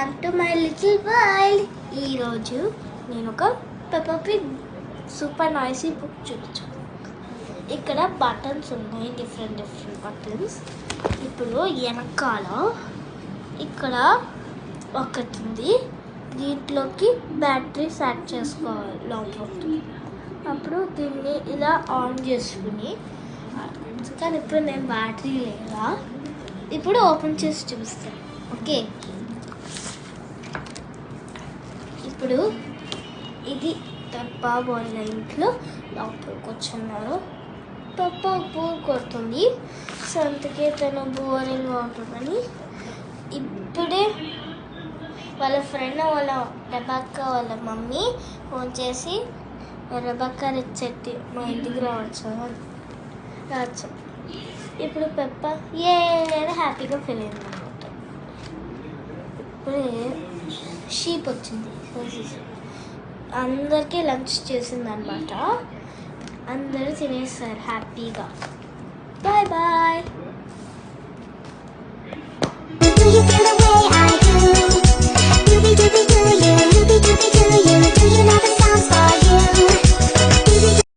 Welcome to my little world. ఈరోజు నేను ఒక Peppa Pig super noisy book చూపించాను. ఇక్కడ బటన్స్ ఉన్నాయి, డిఫరెంట్ బటన్స్. ఇప్పుడు వెనకాల ఇక్కడ ఒకటి ఉంది, దీంట్లోకి బ్యాటరీస్ యాడ్ చేసుకోవాలి లోపల. అప్పుడు దీన్ని ఇలా ఆన్ చేసుకుని, కానీ ఇప్పుడు నేను బ్యాటరీ లేదా, ఇప్పుడు ఓపెన్ చేసి చూపిస్తాను. ఓకే, ఇప్పుడు ఇది పెప్పా వాళ్ళ ఇంట్లో లోపలికి వచ్చున్నారు. పెప్పా బోర్ కొడుతుంది, సో అందుకే తను బోరింగ్గా ఉంటుందని ఇప్పుడే వాళ్ళ ఫ్రెండ్ వాళ్ళ రెబెక్కా వాళ్ళ మమ్మీ ఫోన్ చేసి, రెబెక్కా రిచెట్టి మా ఇంటికి రావచ్చు. ఇప్పుడు పెప్పా ఏ హ్యాపీగా ఫీల్ అయింది అనమాట. ఇప్పుడే షీప్ వచ్చింది, అందరికీ లంచ్ చేసింది అనమాట. అందరూ తినేస్తారు హ్యాపీగా. Bye bye.